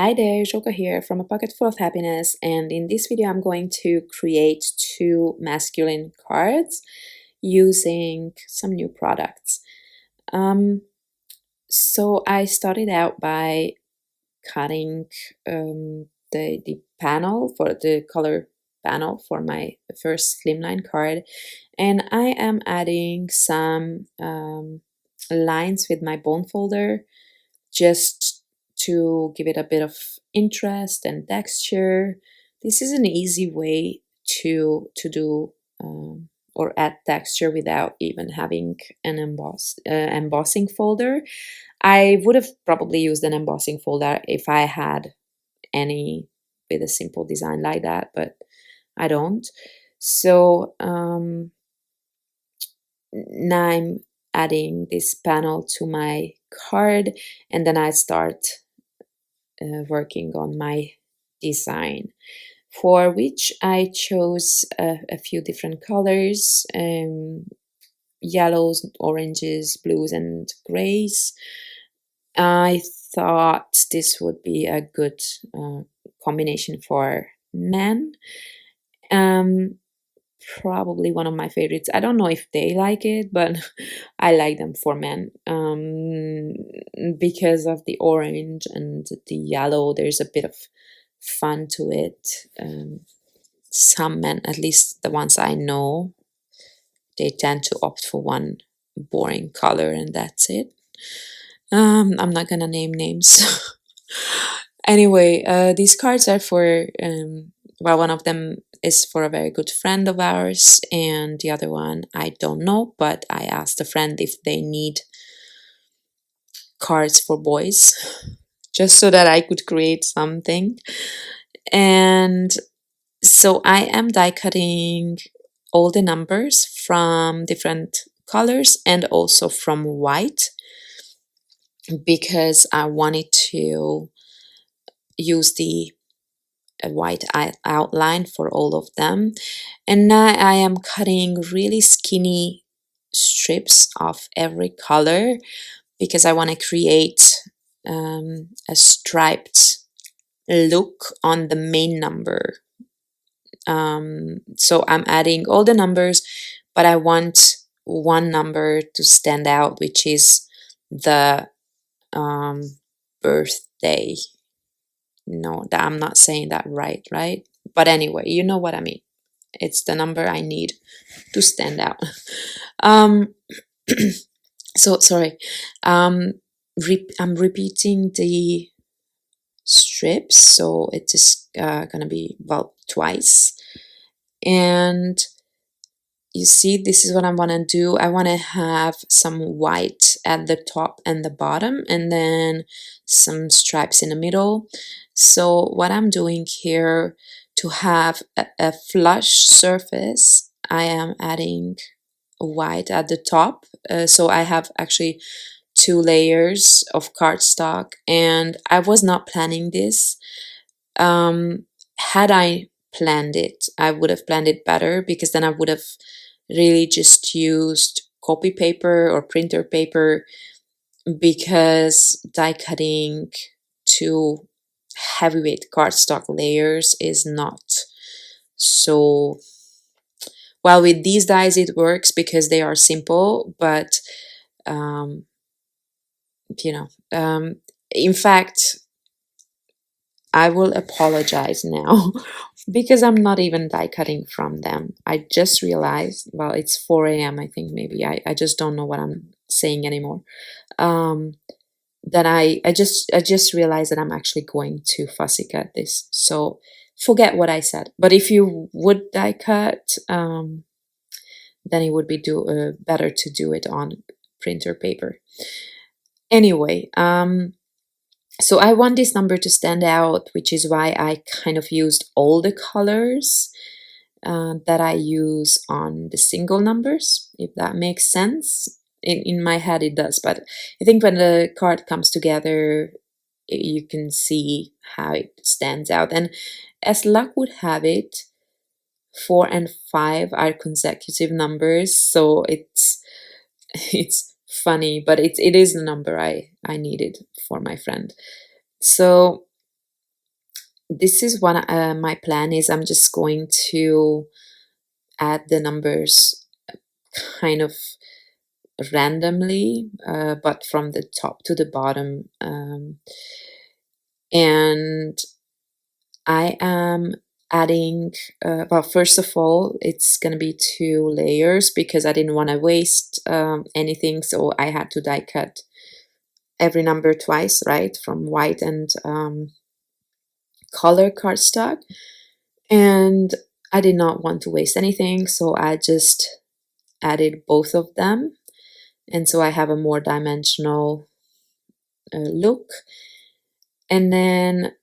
Hi there, Joko here from A Pocket Full of Happiness, and in this video I'm going to create two masculine cards using some new products. Um, so I started out by cutting the panel for the color panel for my first slimline card, and I am adding some lines with my bone folder just to give it a bit of interest and texture. This is an easy way to do or add texture without even having an embossing folder. I would have probably used an embossing folder if I had any with a simple design like that, but I don't. So now I'm adding this panel to my card, and then I start working on my design, for which I chose a few different colors, yellows, oranges, blues, and grays. I thought this would be a good combination for men. Um, Probably one of my favorites. I don't know if they like it, but I like them for men because of the orange and the yellow. There's a bit of fun to it. Some men, at least the ones I know, they tend to opt for one boring color and that's it. I'm not gonna name names. Anyway, these cards are for, well, one of them is for a very good friend of ours, and the other one I don't know, but I asked a friend if they need cards for boys, just so that I could create something. And so I am die cutting all the numbers from different colors and also from white, because I wanted to use the white outline for all of them. And now I am cutting really skinny strips of every color because I want to create a striped look on the main number. So I'm adding all the numbers, but I want one number to stand out, which is the um, birthday. No, that I'm not saying that right? But anyway, you know what I mean. It's the number I need to stand out. Um, so sorry. Um, I'm repeating the strips, so it is gonna be, well, twice. And you see, this is what I want to do. I want to have some white at the top and the bottom, and then some stripes in the middle. So what I'm doing here, to have a flush surface, I am adding white at the top. So I have actually two layers of cardstock, and I was not planning this. Had I planned it, I would have planned it better, because then I would have really just used copy paper or printer paper, because die cutting two heavyweight cardstock layers is not so well. With these dies it works because they are simple, but um, you know, in fact, I will apologize now because I'm not even die cutting from them. I just realized, well, it's 4 a.m. I think maybe. I just don't know what I'm saying anymore. Um, that I just realized that I'm actually going to fussy cut this. So forget what I said. But if you would die cut, then it would be better to do it on printer paper. Anyway, so I want this number to stand out, which is why I kind of used all the colors that I use on the single numbers, if that makes sense. In my head it does, but I think when the card comes together, you can see how it stands out. And as luck would have it, 4 and 5 are consecutive numbers, so it's funny, but it is the number I needed for my friend. So this is what my plan is. I'm just going to add the numbers kind of randomly, but from the top to the bottom. And I am adding, well, first of all, it's going to be 2 layers because I didn't want to waste anything. So I had to die cut every number twice, right? From white and color cardstock. And I did not want to waste anything. So I just added both of them. And so I have a more dimensional look. And then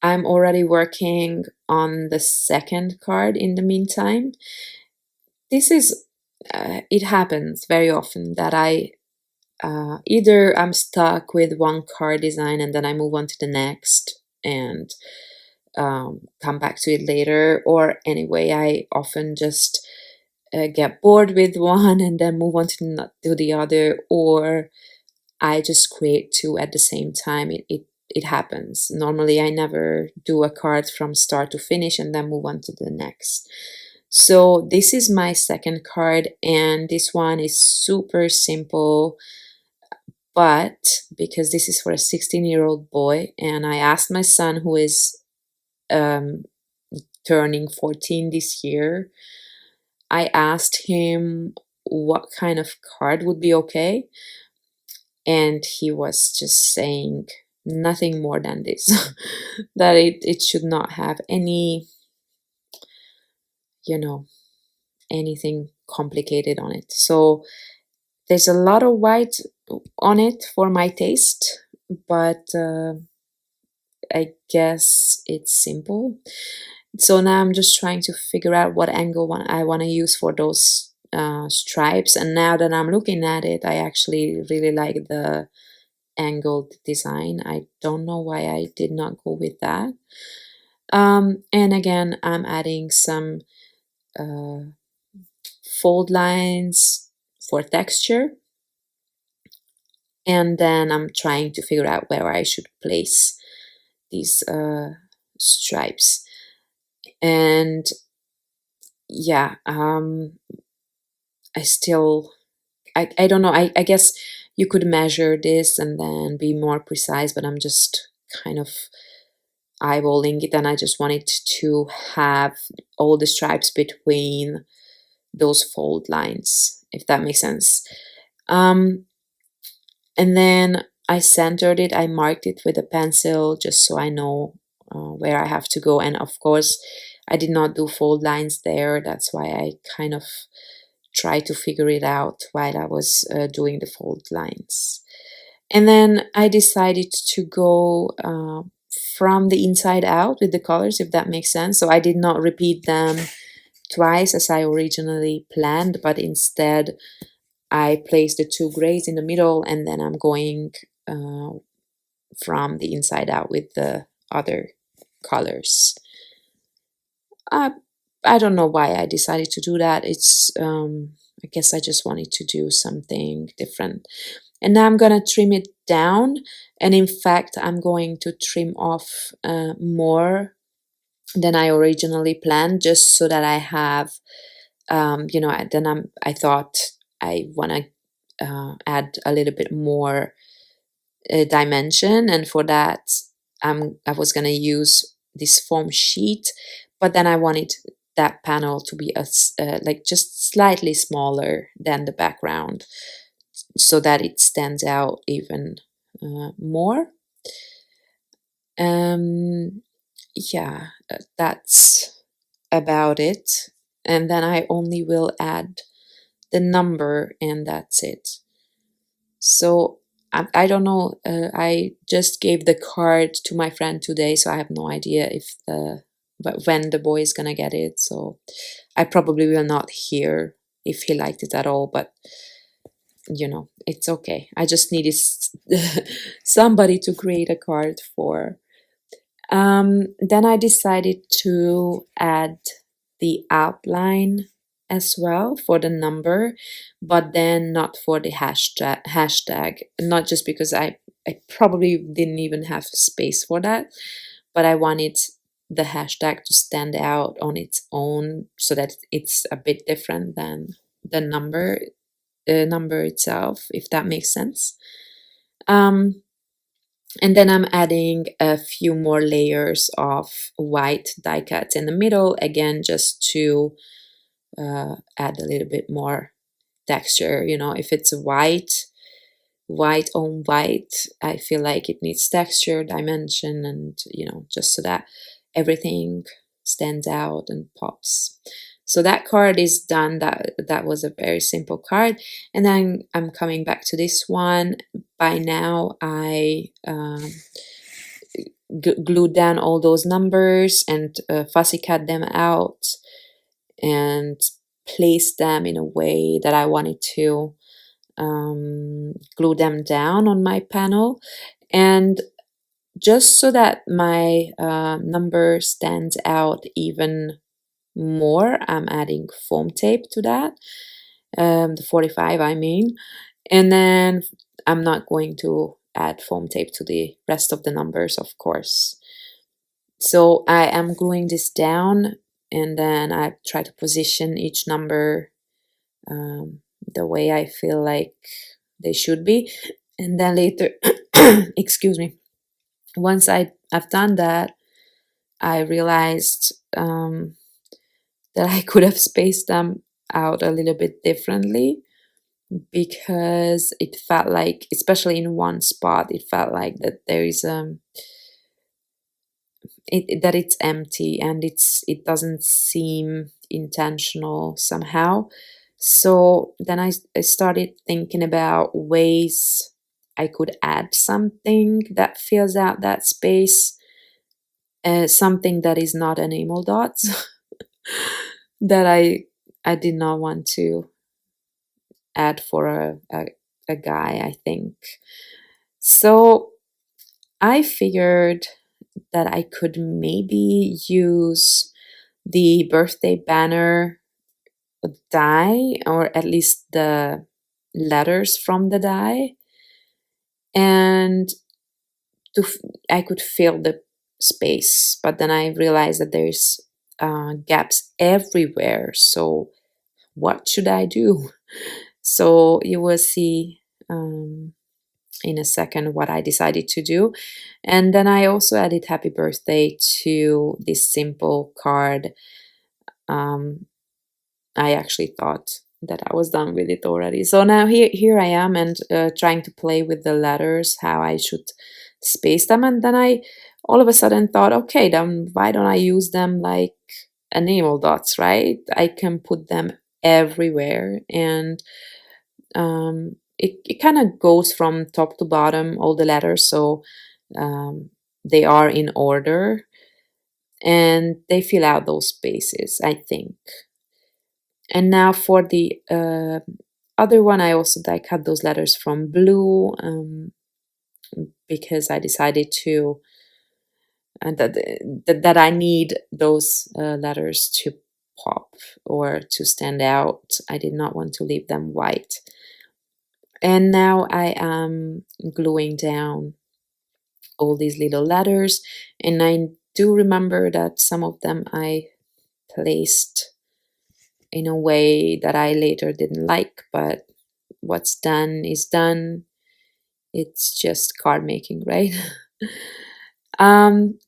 I'm already working on the second card in the meantime. This is, it happens very often that either I'm stuck with one card design and then I move on to the next and come back to it later, or anyway, I often just get bored with one and then move on to the other, or I just create two at the same time. It happens. Normally, I never do a card from start to finish and then move on to the next. So this is my second card, and this one is super simple, but because this is for a 16-year-old boy, and I asked my son, who is um, turning 14 this year, I asked him what kind of card would be okay, and he was just saying nothing more than this that it should not have any, you know, anything complicated on it. So there's a lot of white on it for my taste, but I guess it's simple. So now I'm just trying to figure out what angle I want to use for those stripes. And now that I'm looking at it, I actually really like the angled design. I don't know why I did not go with that. And again, I'm adding some fold lines for texture. And then I'm trying to figure out where I should place these stripes. And yeah, I don't know. I guess you could measure this and then be more precise, but I'm just kind of eyeballing it, and I just wanted to have all the stripes between those fold lines, if that makes sense. And then I centered it, I marked it with a pencil just so I know where I have to go. And of course, I did not do fold lines there. That's why I kind of tried to figure it out while I was doing the fold lines. And then I decided to go from the inside out with the colors, if that makes sense. So I did not repeat them twice as I originally planned, but instead I placed the 2 grays in the middle, and then I'm going from the inside out with the other colors. I don't know why I decided to do that. I guess I just wanted to do something different. And now I'm gonna trim it down, and in fact I'm going to trim off more than I originally planned, just so that I have, I thought I want to add a little bit more dimension, and for that I was gonna use this foam sheet, but then I wanted that panel to be like just slightly smaller than the background, so that it stands out even more. Yeah, that's about it. And then I only will add the number, and that's it. So I don't know. I just gave the card to my friend today, so I have no idea but when the boy is gonna get it. So I probably will not hear if he liked it at all, but it's okay. I just needed somebody to create a card for. Then I decided to add the outline as well for the number, but then not for the hashtag, not just because I probably didn't even have space for that, but I wanted the hashtag to stand out on its own so that it's a bit different than the number itself, if that makes sense. Um, and then I'm adding a few more layers of white die cuts in the middle, again, just to add a little bit more texture. You know, if it's white on white, I feel like it needs texture, dimension, and, you know, just so that everything stands out and pops. So that card is done. That was a very simple card. And then I'm coming back to this one. By now I glued down all those numbers and fussy cut them out and placed them in a way that I wanted to glue them down on my panel. And just so that my number stands out even more, I'm adding foam tape to that, the 45 I mean. And then I'm not going to add foam tape to the rest of the numbers, of course. So I am gluing this down, and then I try to position each number the way I feel like they should be. And then later, excuse me, once I've done that, I realized that I could have spaced them out a little bit differently, because it felt like, especially in one spot, it felt like that there is that it's empty, and it doesn't seem intentional somehow. So then I started thinking about ways I could add something that fills out that space, something that is not enamel dots that I did not want to add for a guy, I think. So I figured that I could maybe use the birthday banner die, or at least the letters from the die, and I could fill the space. But then I realized that there's gaps everywhere. So what should I do? So you will see in a second what I decided to do. And then I also added happy birthday to this simple card. I actually thought that I was done with it already. So now here I am, and trying to play with the letters, how I should space them. And then I all of a sudden thought, okay, then why don't I use them like enamel dots, right? I can put them everywhere, and it kind of goes from top to bottom, all the letters, so they are in order, and they fill out those spaces, I think. And now for the other one, I also die cut those letters from blue, because I decided to that I need those letters to pop or to stand out. I did not want to leave them white. And now I am gluing down all these little letters, and I do remember that some of them I placed in a way that I later didn't like, but what's done is done. It's just card making, right? um,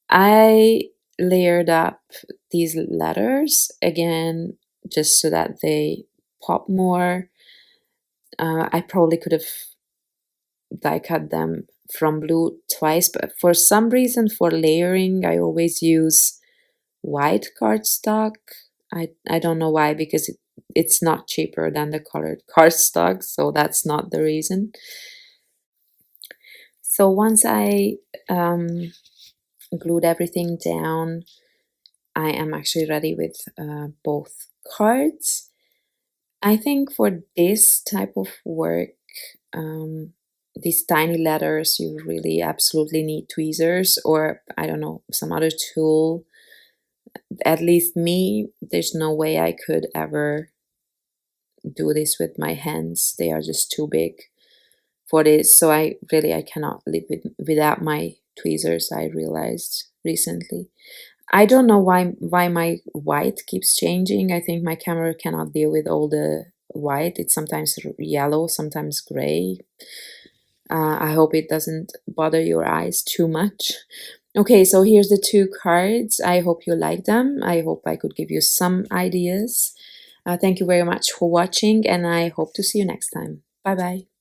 I layered up these letters again just so that they pop more. I probably could have die cut them from blue twice, but for some reason, for layering, I always use white cardstock. I don't know why, because it's not cheaper than the colored cardstock, so that's not the reason. So once I glued everything down, I am actually ready with both cards. I think for this type of work, these tiny letters, you really absolutely need tweezers, or I don't know, some other tool. At least me, there's no way I could ever do this with my hands. They are just too big for this. So I cannot live without my tweezers, I realized recently. I don't know why my white keeps changing. I think my camera cannot deal with all the white. It's sometimes yellow, sometimes gray. I hope it doesn't bother your eyes too much. Okay, so here's the two cards. I hope you like them. I hope I could give you some ideas. Thank you very much for watching, and I hope to see you next time. Bye bye.